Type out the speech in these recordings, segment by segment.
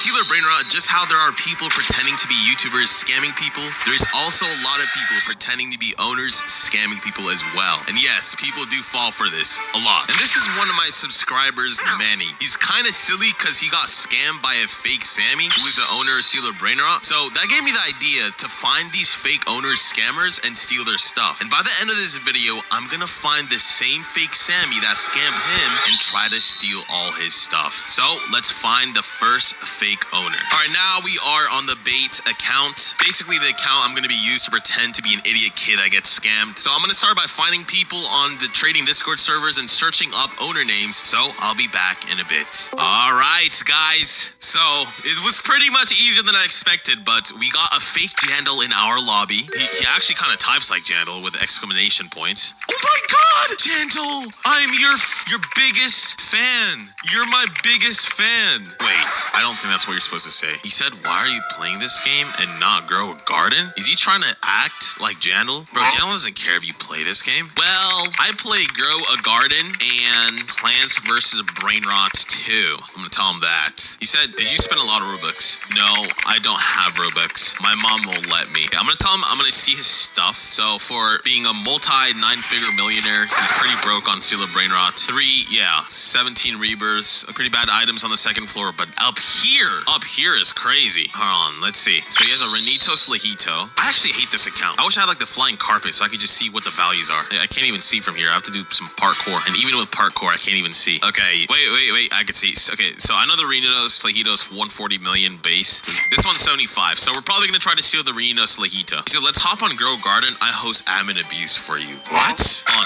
Stealer Brain Rot, just how there are people pretending to be YouTubers scamming people, there's also a lot of people pretending to be owners scamming people as well. And yes, people do fall for this a lot. And this is one of my subscribers, Manny. He's kind of silly because he got scammed by a fake Sammy who is the owner of Stealer Brain Rot. So that gave me the idea to find these fake owners, scammers, and steal their stuff. And by the end of this video, I'm gonna find the same fake Sammy that scammed him and try to steal all his stuff. So let's find the first fake owner. All right, now we are on the bait account. Basically, the account I'm gonna be used to pretend to be an idiot kid that gets scammed. So I'm gonna start by finding people on the trading Discord servers and searching up owner names. So I'll be back in a bit. All right, guys. So it was pretty much easier than I expected, but we got a fake Jandal in our lobby. He actually kind of types like Jandal with exclamation points. Oh my God, Jandal! I'm your biggest fan. You're my biggest fan. Wait, I don't think that's what you're supposed to say. He said, why are you playing this game and not grow a garden? Is he trying to act like Jandal? Bro, Jandal doesn't care if you play this game. Well, I play Grow a Garden and Plants vs. Brain Rot 2. I'm gonna tell him that. He said, did you spend a lot of Robux? No, I don't have Robux. My mom won't let me. I'm gonna tell him I'm gonna see his stuff. So for being a multi-9-figure millionaire, he's pretty broke on Stealer Brain Rot. 17 rebirths, pretty bad items on the second floor, but up here is crazy. Hold on, let's see. So he has a Renito Slahito. I actually hate this account. I wish I had like the flying carpet so I could just see what the values are. I can't even see from here. I have to do some parkour, and even with parkour, I can't even see. Okay, wait, I can see. Okay, so I know the Renito Slahito's 140 million base. This one's 75, so we're probably gonna try to steal the Renito Slahito. So let's hop on Grow Garden. I host admin abuse for you. What?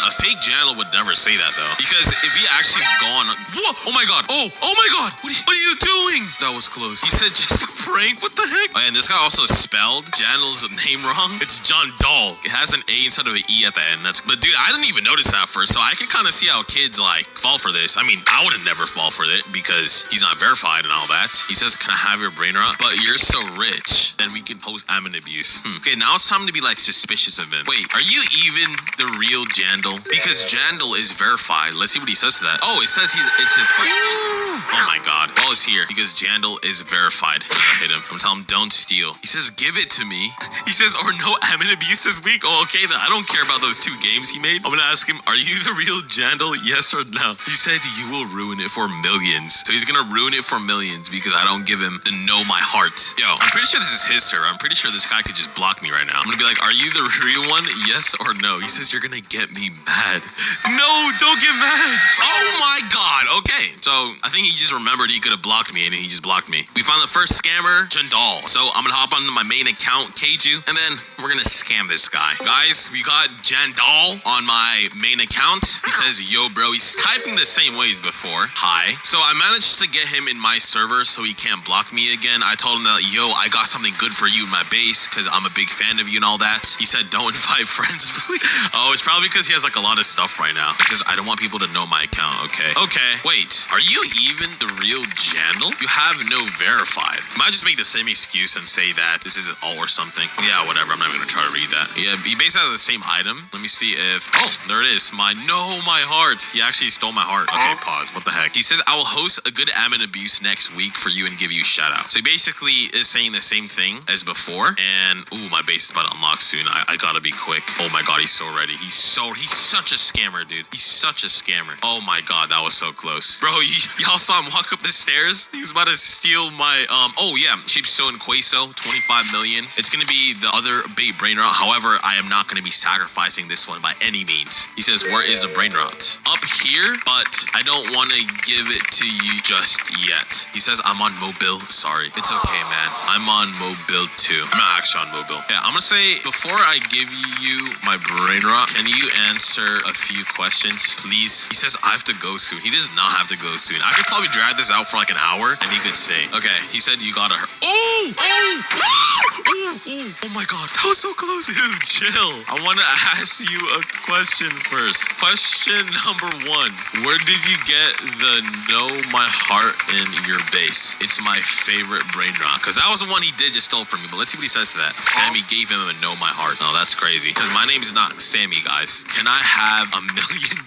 A fake channel would never say that though, because if he actually gone, whoa, oh my God, oh my God, what are you doing? That was close. He said just a prank. What the heck? Oh, and this guy also spelled Jandal's name wrong. It's John Dahl. It has an A instead of an E at the end. But dude, I didn't even notice that first, so I can kind of see how kids like fall for this. I mean, I would have never fall for it because he's not verified and all that. He says, can I have your brain rot? But you're so rich, then we can post admin abuse. Okay, now it's time to be like suspicious of him. Wait, are you even the real Jandal? Because Jandal is verified. Let's see what he says to that. Oh, it says it's his. Oh my God. Well, it's here because Jandal is verified. I'm gonna hit him. I'm telling him don't steal. He says give it to me. He says or no admin abuse this week. Oh, okay then. I don't care about those 2 games he made. I'm gonna ask him, are you the real Jandal? Yes or no? He said you will ruin it for millions. So he's gonna ruin it for millions because I don't give him the know my heart. Yo, I'm pretty sure this is his server. I'm pretty sure this guy could just block me right now. I'm gonna be like, are you the real one? Yes or no? He says you're gonna get me mad. No, don't get mad. Oh my God. Okay. So I think he just remembered he could have blocked me and he just blocked me. We found the first scammer, Jandal. So I'm gonna hop onto my main account, Keiju, and then we're gonna scam this guy. Guys, we got Jandal on my main account. He says, yo, bro. He's typing the same way as before. Hi. So I managed to get him in my server so he can't block me again. I told him that, yo, I got something good for you in my base because I'm a big fan of you and all that. He said, don't invite friends, please. Oh, it's probably because he has like a lot of stuff right now. He says, I don't want people to know my account. Okay. Wait, are you even the real Jandal? You have no verified. Might just make the same excuse and say that this isn't all or something. Yeah, whatever. I'm not even gonna try to read that. Yeah, he basically has the same item. Let me see if, oh, there it is. My heart. He actually stole my heart. Okay, pause. What the heck? He says, I will host a good admin abuse next week for you and give you a shout out. So he basically is saying the same thing as before. And, ooh, my base is about to unlock soon. I gotta be quick. Oh my God, he's so ready. He's such a scammer, dude. He's such a scammer. Oh my God, that was so close. Bro, y'all saw him walk up the stairs? He was about to steal my, oh yeah, Sheepstone Queso, 25 million. It's gonna be the other bait brain rot. However, I am not gonna be sacrificing this one by any means. He says, where is the brain rot? Up here, but I don't want to give it to you just yet. He says, I'm on mobile. Sorry. It's okay, man. I'm on mobile too. I'm not actually on mobile. Yeah, I'm gonna say, before I give you my brain rot, can you answer a few questions, please? He says, I have to go soon. He does not have to go soon. I could probably drag this out for like an hour and he could stay. Okay, he said you gotta hurt. Oh my God. That was so close. Dude, chill. I want to ask you a question first. Question number 1. Where did you get the know my heart in your base? It's my favorite brain rot. Because that was the one he did just stole from me. But let's see what he says to that. Sammy gave him a know my heart. No, that's crazy. Because my name is not Sammy, guys. Can I have $1 million?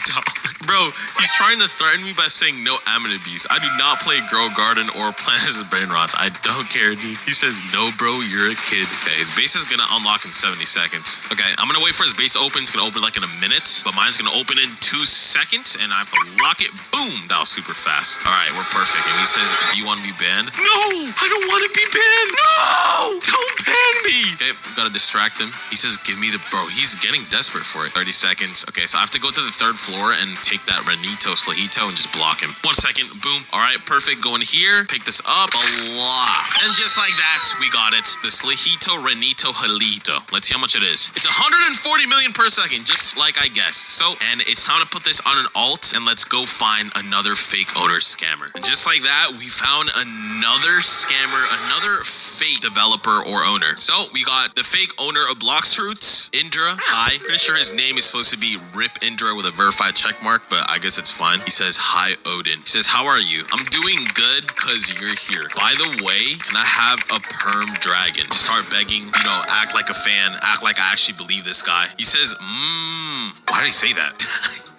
Bro, he's trying to threaten me by saying no admin abuse. I do not play Grow grow a garden or plant his brain rots. I don't care, dude. He says, no, bro, you're a kid. Okay, his base is gonna unlock in 70 seconds. Okay, I'm gonna wait for his base to open. It's gonna open like in a minute, but mine's gonna open in 2 seconds, and I have to lock it. Boom! That was super fast. All right, we're perfect. And he says, do you want to be banned? No, I don't want to be banned. No, don't ban me. Okay, gotta distract him. He says, give me the bro. He's getting desperate for it. 30 seconds. Okay, so I have to go to the 3rd floor and take that Renito Slahito and just block him. 1 second. Boom. All right, perfect. Going here. Pick this up. Block. And just like that, we got it. The Slahito Renito Halito. Let's see how much it is. It's 140 million per second, just like I guessed. So, and it's time to put this on an alt, and let's go find another fake owner scammer. And just like that, we found another scammer, another fake developer or owner. So we got the fake owner of Bloxfruits, Indra. Hi. Pretty sure his name is supposed to be Rip Indra with a verified check mark, but I guess it's fine. He says, hi, Odin. He says, how are you? I'm doing good because you're here. By the way, can I have a perm dragon? Just start begging, you know, act like a fan, act like I actually believe this guy. He says, why did he say that?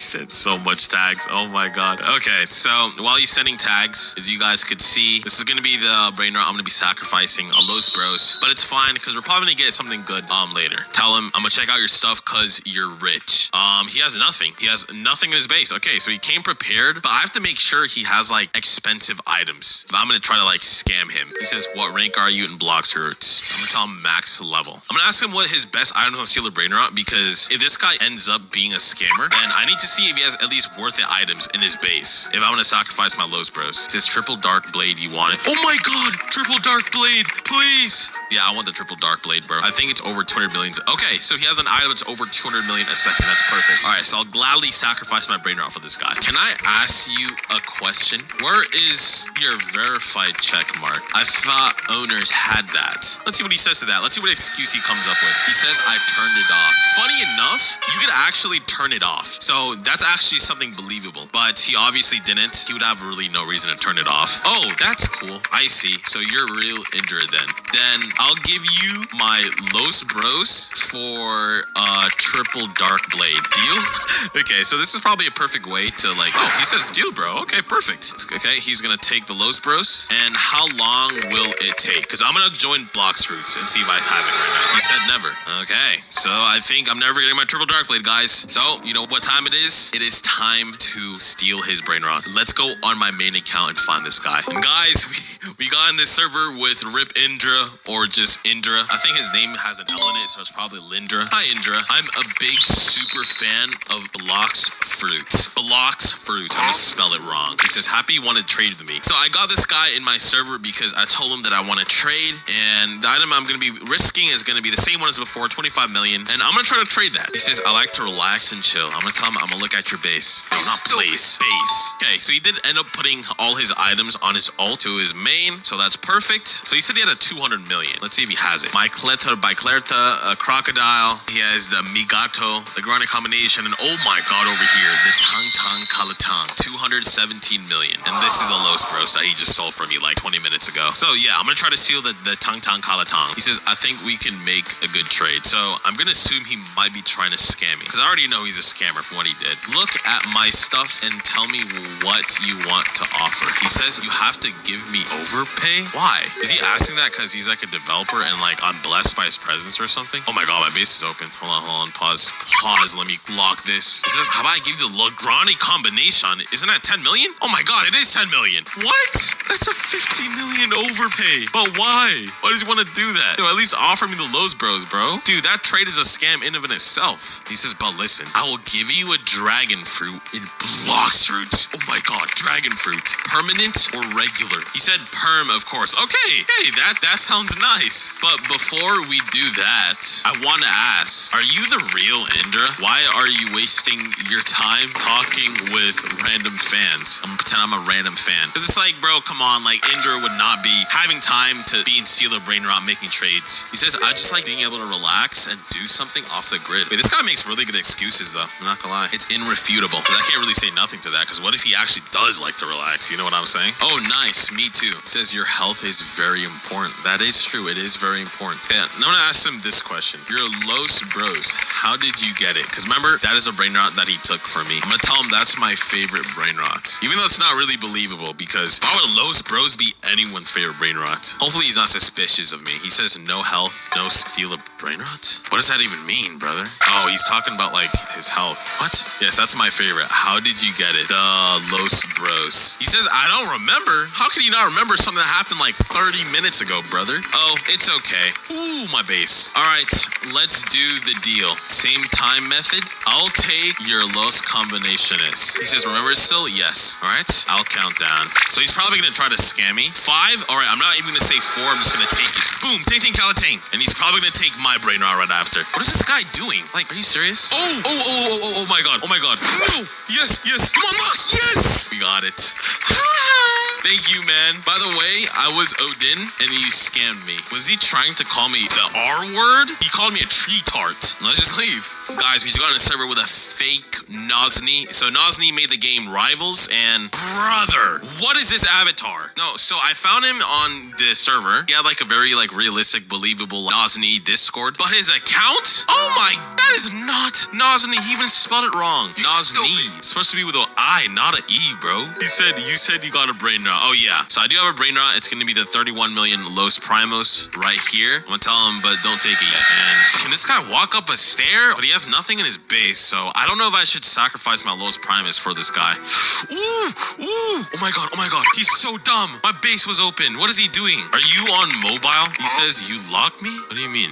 Said so much tags. Oh my god. Okay, so while he's sending tags, as you guys could see, this is gonna be the brain rot I'm gonna be sacrificing on Los Bros, but it's fine because we're probably gonna get something good later. Tell him I'm gonna check out your stuff because you're rich. He has nothing. He has nothing in his base. Okay, so he came prepared, but I have to make sure he has like expensive items if I'm gonna try to like scam him. He says, what rank are you in Bloxfruits? I'm gonna tell him max level. I'm gonna ask him what his best items on Steal the Brain Rot, because if this guy ends up being a scammer, then I need to see if he has at least worth it items in his base if I want to sacrifice my Los Bros. It says triple dark blade, you want it? Oh my god, triple dark blade, please. Yeah, I want the triple dark blade, bro. I think it's over 200 million. Okay, so he has an item that's over 200 million a second. That's perfect. All right, so I'll gladly sacrifice my brain rot for this guy. Can I ask you a question? Where is your verified check mark? I thought owners had that. Let's see what he says to that. Let's see what excuse he comes up with. He says, I turned it off. Funny enough, you could actually turn it off. So that's actually something believable, but he obviously didn't. He would have really no reason to turn it off. Oh, that's cool. I see. So you're real Indra then. Then I'll give you my Los Bros for triple dark blade. Deal? Okay, so this is probably a perfect way to like, oh, he says deal, bro. Okay, perfect. Okay, he's gonna take the Los Bros. And how long will it take? Because I'm gonna join Bloxfruits and see if I have it right now. He said never. Okay, so I think I'm never getting my triple dark blade, guys. So, you know what time it is? It is time to steal his brain rot. Let's go on my main account and find this guy. And guys, we got in this server with Rip Indra or just Indra. I think his name has an L in it, so it's probably Lindra. Hi, Indra. I'm a big super fan of Bloxfruits. Bloxfruits. I'm gonna spell it wrong. He says, happy you want to trade with me. So I got this guy in my server because I told him that I want to trade, and the item I'm gonna be risking is gonna be the same one as before, 25 million, and I'm gonna try to trade that. He says, I like to relax and chill. I'm gonna tell him I'm gonna look at your base. No, not place. Base. Okay, so he did end up putting all his items on his ult to his main, so that's perfect. So he said he had a 200 million. Let's see if he has it. My Cleta Biclerta, a Crocodile. He has the Migato, the Grande combination, and oh my god, over here, the Tang Tang Kalatang, 217 million. And this is the Los Bros that he just stole from me like 20 minutes ago. So yeah, I'm gonna try to steal the Tang Tang Kalatang. He says, I think we can make a good trade. So I'm gonna assume he might be trying to scam me, because I already know he's a scammer from what he did. Look at my stuff and tell me what you want to offer. He says you have to give me overpay. Why? Is he asking that because he's like a developer and like I'm blessed by his presence or something? Oh my god, my base is open. Hold on, pause. Let me lock this. It says, how about I give you the Grande combination? Isn't that 10 million? Oh my god, it is 10 million. What? That's a 50 million overpay. But why? Why does he want to do that? At least offer me the Los Bros, bro. Dude, that trade is a scam in of itself. He says, but listen, I will give you a dragon fruit in Bloxfruits. Oh my god, dragon fruit. Permanent or regular? He said perm, of course. Okay, hey, that sounds nice. But before we do that, I want to ask, are you the real Indra? Why are you wasting your time talking with random fans? I'm gonna pretend I'm a random fan. Because it's like, bro, come on, like Indra would not be having time to be in Steal the Brain Rot making trades. He says, I just like being able to relax and do something off the grid. Wait, this guy makes really good excuses though. I'm not gonna lie. It's irrefutable. Because I can't really say nothing to that, because what if he actually does like to relax? You know what I'm saying? Oh, nice. Me too. It says your health is very important. That is true. true. It is very important. Yeah, I'm gonna ask him this question. You're Los Bros. How did you get it? Because remember, that is a brain rot that he took from me. I'm gonna tell him that's my favorite brain rot. Even though it's not really believable, because why would Los Bros be anyone's favorite brain rot? Hopefully he's not suspicious of me. He says no health, no steal a brain rot? What does that even mean, brother? Oh, he's talking about like his health. What? Yes, that's my favorite. How did you get it? The Los Bros. He says, I don't remember. How can you not remember something that happened like 30 minutes ago, brother? Oh, it's okay. Ooh, my base. All right, let's do the deal. Same time method. I'll take your Los Combinaciones. He says, remember still? Yes. All right, I'll count down. So he's probably gonna try to scam me. 5. All right, I'm not even gonna say 4. I'm just gonna take it. Boom, ting ting calatang. And he's probably gonna take my brain rot right after. What is this guy doing? Like, are you serious? Oh my god. Oh my god. No! Yes, yes. Come on, look! Yes! We got it. Thank you, man. By the way, I was Odin and he scammed me. Was he trying to call me the R word? He called me a tree tart. Let's just leave. Guys, we just got on a server with a fake Nozni. So Nozni made the game Rivals and brother, what is this avatar? No, so I found him on the server. He had like a very like realistic, believable Nozni Discord. But his account? Oh my, that is not Nozni. He even spelled it wrong. Nozni. It's supposed to be with an I, not an E, bro. You said you got a brain rot. Oh yeah. So I do have a brain rot. It's gonna be the 31 million Los Primos right here. I'm gonna tell him, but don't take it yet. And can this guy walk up a stair? But he has nothing in his base, so I don't know if I should sacrifice my Los Primus for this guy. Ooh! Oh my god, he's so dumb. My base was open. What is he doing? Are you on mobile? He says you locked me? What do you mean?